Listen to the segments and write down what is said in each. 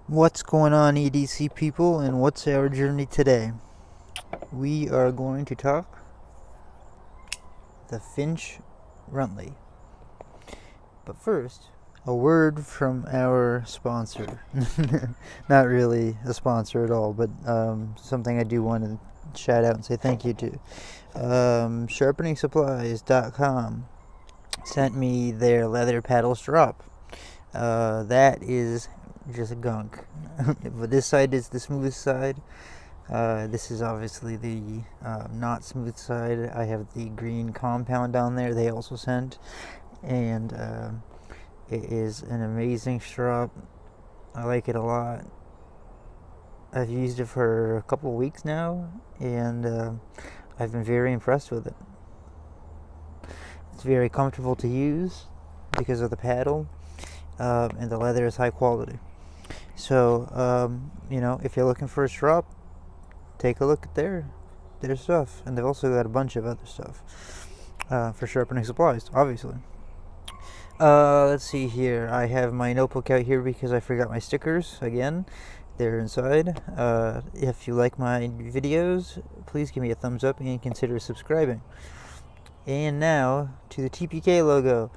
What's going on, EDC people, and what's our journey today? We are going to talk the Finch Runtly. But first, a word from our sponsor. Not really a sponsor at all, but something I do want to shout out and say thank you to. Sharpeningsupplies.com sent me their leather paddles drop. That is just gunk. But this side is the smooth side. This is obviously the not smooth side. I have the green compound down there they also sent, and it is an amazing strap. I like it a lot. I've used it for a couple of weeks now, and I've been very impressed with it. It's very comfortable to use because of the paddle, and the leather is high quality. So, if you're looking for a strap, take a look at their stuff. And they've also got a bunch of other stuff for sharpening supplies, obviously. Let's see here. I have my notebook out here because I forgot my stickers again. They're inside. If you like my videos, please give me a thumbs up and consider subscribing. And now to the TPK logo.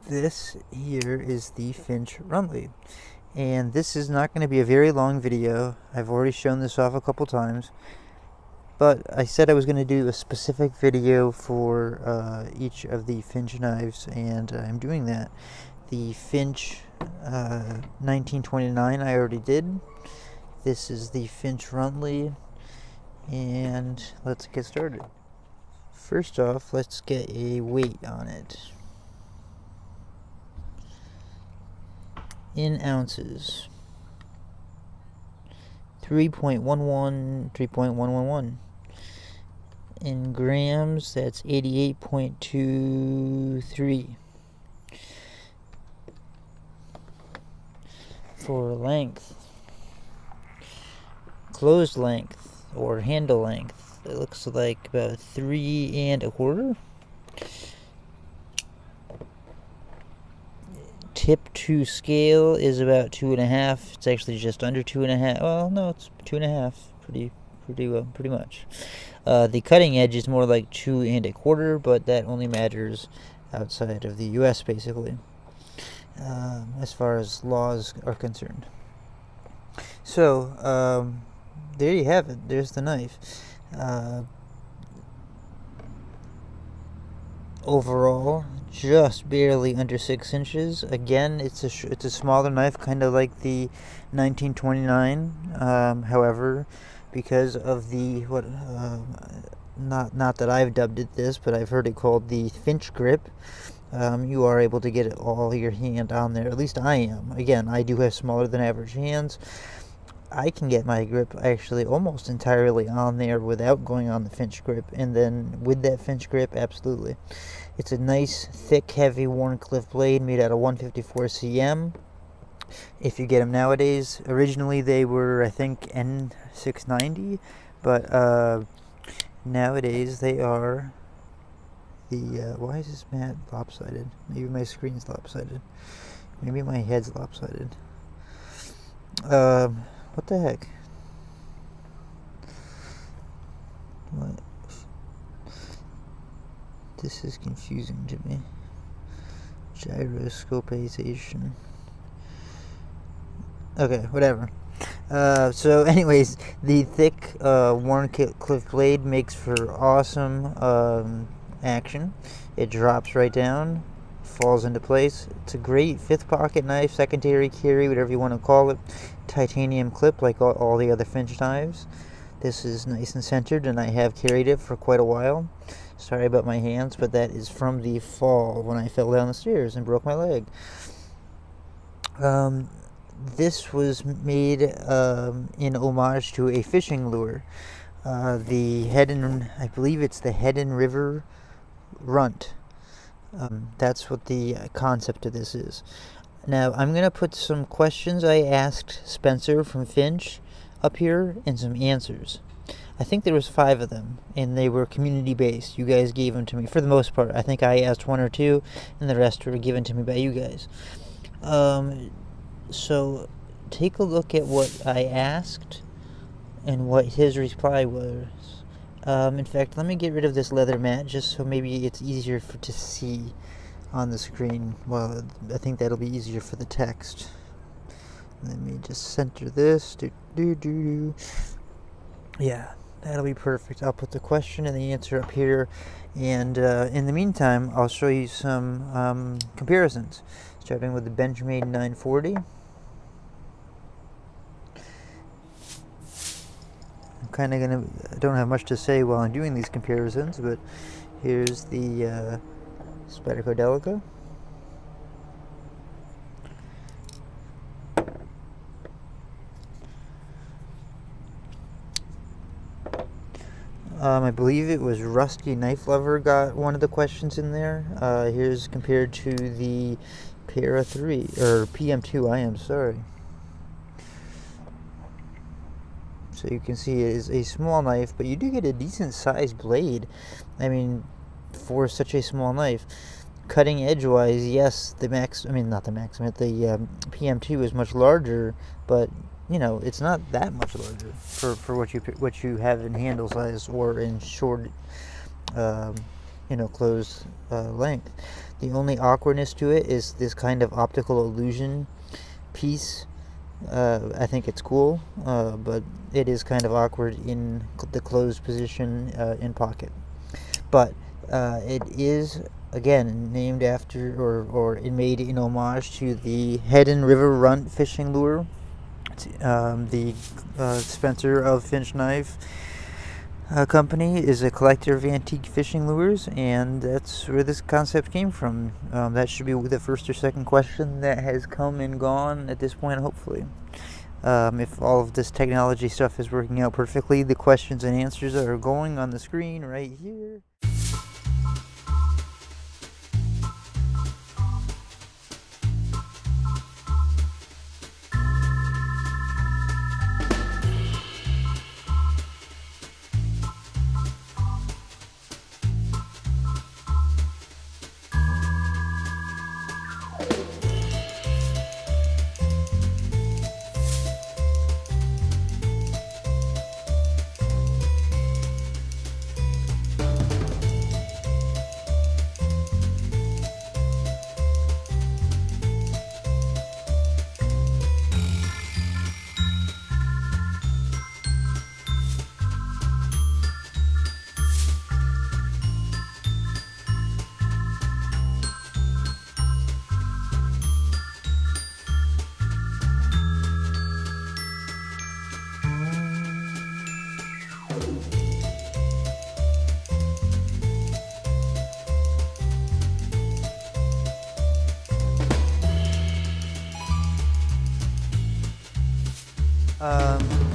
This here is the Finch Runtly. And this is not going to be a very long video. I've already shown this off a couple times. But I said I was going to do a specific video for each of the Finch knives, and I'm doing that. The Finch 1929 I already did. This is the Finch Runtly, and let's get started. First off, let's get a weight on it. In ounces, 3.11, 3.111. In grams, that's 88.23. For length, closed length or handle length, it looks like about 3 1/4. Tip to scale is about 2.5. It's actually just under 2.5. Well, no, it's 2.5. Pretty much. The cutting edge is more like 2 1/4, but that only matters outside of the U.S. basically, as far as laws are concerned. So there you have it. There's the knife. Overall, just barely under 6 inches. Again, it's a smaller knife, kind of like the 1929. However, because of the not that I've dubbed it this, but I've heard it called the Finch Grip. You are able to get all your hand on there. At least I am. Again, I do have smaller than average hands. I can get my grip actually almost entirely on there without going on the Finch Grip, and then with that Finch Grip, absolutely. It's a nice, thick, heavy Wharncliffe blade made out of 154 cm. If you get them nowadays, originally they were, I think, N690, but nowadays they are the, why is this mat lopsided? Maybe my screen's lopsided. Maybe my head's lopsided. What the heck? What? This is confusing to me. Gyroscopization. Okay, whatever. So anyways, the thick Wharncliffe blade makes for awesome action. It drops right down, falls into place. It's a great fifth pocket knife, secondary carry, whatever you want to call it. Titanium clip like all the other Finch knives. This is nice and centered, and I have carried it for quite a while. Sorry about my hands, but that is from the fall when I fell down the stairs and broke my leg. This was made in homage to a fishing lure. I believe it's the Head River Runt. That's what the concept of this is. Now, I'm going to put some questions I asked Spencer from Finch up here and some answers. I think there was 5 of them, and they were community-based. You guys gave them to me, for the most part. I think I asked 1 or 2, and the rest were given to me by you guys. So take a look at what I asked and what his reply was. In fact, let me get rid of this leather mat just so maybe it's easier to see on the screen. Well, I think that'll be easier for the text. Let me just center this. Yeah, that'll be perfect. I'll put the question and the answer up here. And in the meantime, I'll show you some comparisons, starting with the Benchmade 940. I don't have much to say while I'm doing these comparisons, but here's the Spyderco Delica. I believe it was Rusty Knife Lover got one of the questions in there. Here's compared to the Para 3, or PM2, I am sorry. So you can see it is a small knife, but you do get a decent sized blade. I mean, for such a small knife. Cutting edge wise, yes, the PM2 is much larger, but you know, it's not that much larger for what you have in handle size or in short, closed length. The only awkwardness to it is this kind of optical illusion piece. I think it's cool, but it is kind of awkward in the closed position in pocket. But it is, again, named after or made in homage to the Head and River Runt fishing lure. The Spencer of Finch Knife company is a collector of antique fishing lures, and that's where this concept came from. That should be the first or second question that has come and gone at this point, hopefully. If all of this technology stuff is working out perfectly, the questions and answers are going on the screen right here.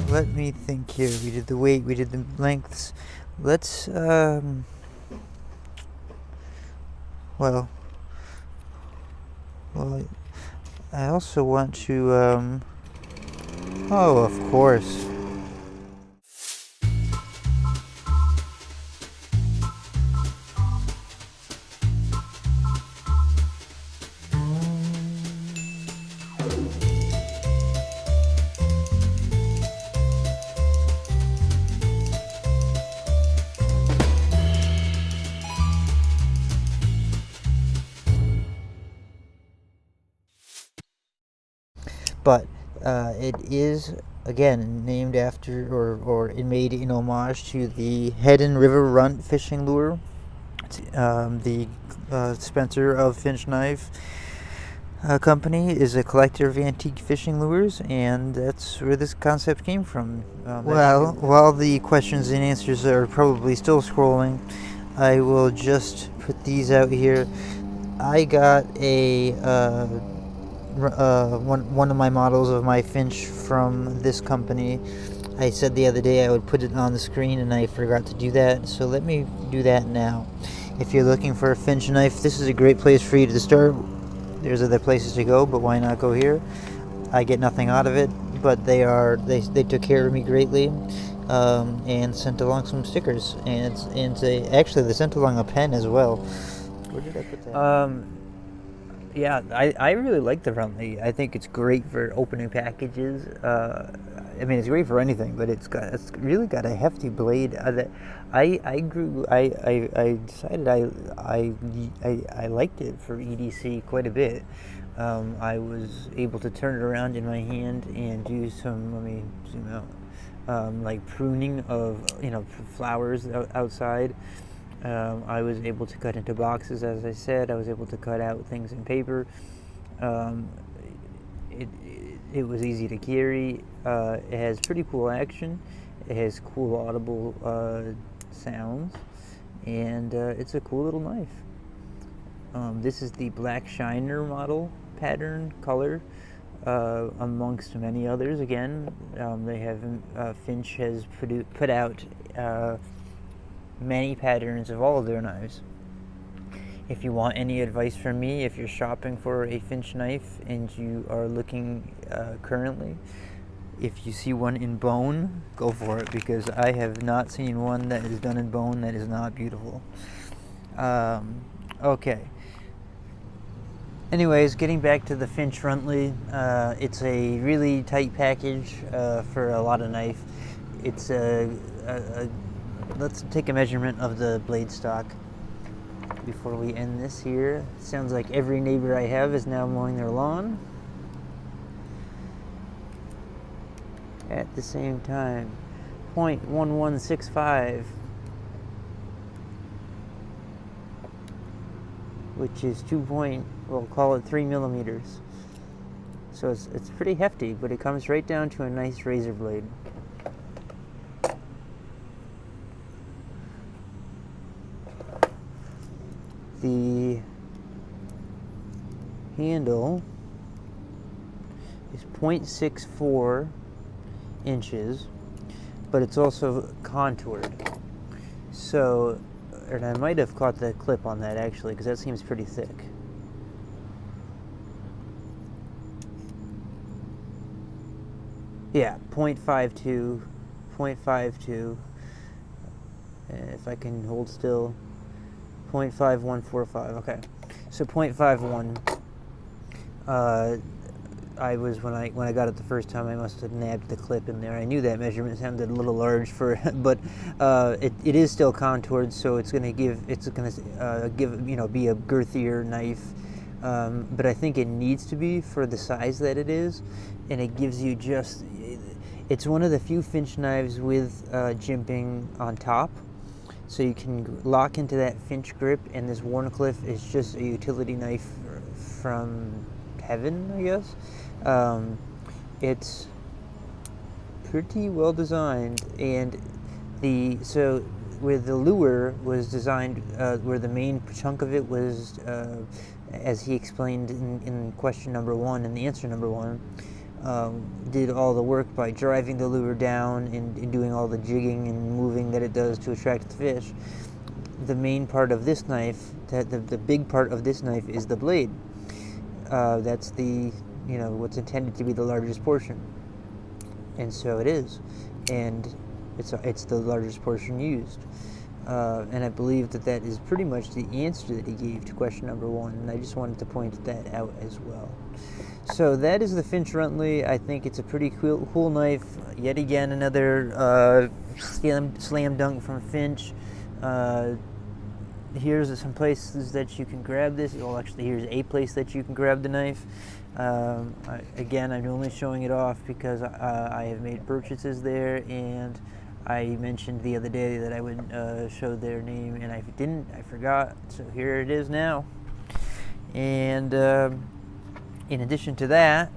Let me think here. We did the weight, we did the lengths. Let's, well, I also want to, oh, of course. But it is, again, named after or made in homage to the Head and River Runt fishing lure. The Spencer of Finch Knife company is a collector of antique fishing lures, and that's where this concept came from. While the questions and answers are probably still scrolling, I will just put these out here. I got a one of my models of my Finch from this company. I said the other day I would put it on the screen, and I forgot to do that, so let me do that now. If you're looking for a Finch knife, this is a great place for you to start. There's other places to go, but why not go here? I get nothing out of it, but they took care of me greatly, and sent along some stickers, and actually they sent along a pen as well. Where did I put that? Yeah, I really like the Runtly. I think it's great for opening packages. I mean, it's great for anything, but it's really got a hefty blade. I decided I liked it for EDC quite a bit. I was able to turn it around in my hand and do some. Let me zoom out. Like pruning of flowers outside. I was able to cut into boxes, as I said. I was able to cut out things in paper. Um, it, it was easy to carry. It has pretty cool action. It has cool audible sounds, and it's a cool little knife. This is the Black Shiner model pattern color, amongst many others. Again, they have Finch has put out many patterns of all of their knives. If you want any advice from me, if you're shopping for a Finch knife and you are looking currently, if you see one in bone, go for it, because I have not seen one that is done in bone that is not beautiful. Okay. Anyways, getting back to the Finch Runtly, it's a really tight package for a lot of knife. It's let's take a measurement of the blade stock before we end this here. It sounds like every neighbor I have is now mowing their lawn at the same time. 0.1165, which is we'll call it 3 millimeters. So it's pretty hefty, but it comes right down to a nice razor blade. The handle is 0.64 inches, but it's also contoured. So, and I might have caught the clip on that actually, because that seems pretty thick. Yeah, 0.52, 0.52. If I can hold still. 0.5145. Okay, so 0.51. I was when I got it the first time, I must have nabbed the clip in there. I knew that measurement sounded a little large for, but it is still contoured, so it's gonna be a girthier knife. But I think it needs to be for the size that it is, and it gives you just. It's one of the few Finch knives with jimping on top. So you can lock into that Finch grip, and this Wharncliffe is just a utility knife from heaven, I guess. It's pretty well designed, and so where the lure was designed, where the main chunk of it was, as he explained in question number 1 and the answer number 1. Did all the work by driving the lure down and doing all the jigging and moving that it does to attract the fish. The main part of this knife, the big part of this knife, is the blade. That's what's intended to be the largest portion, and so it is, and it's the largest portion used. And I believe that is pretty much the answer that he gave to question number 1, and I just wanted to point that out as well. So that is the Finch Runtly. I think it's a pretty cool knife. Yet again, another slam dunk from Finch. Here's some places that you can grab this. Well, actually, here's a place that you can grab the knife. Again, I'm only showing it off because I have made purchases there, and I mentioned the other day that I would show their name, and I didn't. I forgot. So here it is now. And in addition to that,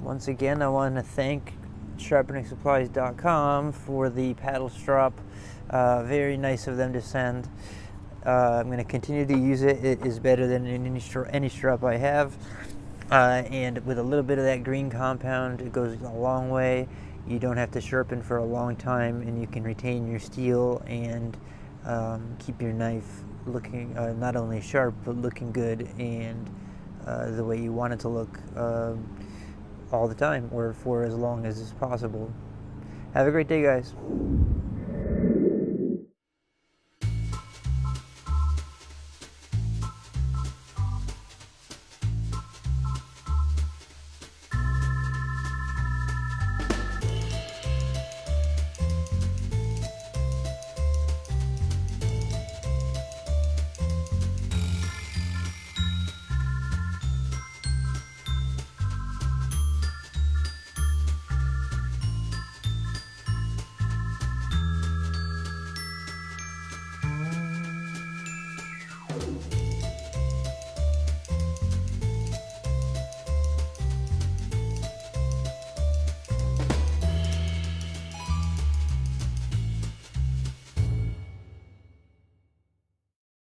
once again, I want to thank sharpeningsupplies.com for the paddle strap. Very nice of them to send. I'm going to continue to use it. It is better than any strap I have. And with a little bit of that green compound, it goes a long way. You don't have to sharpen for a long time, and you can retain your steel and keep your knife looking not only sharp, but looking good and the way you want it to look all the time, or for as long as is possible. Have a great day, guys.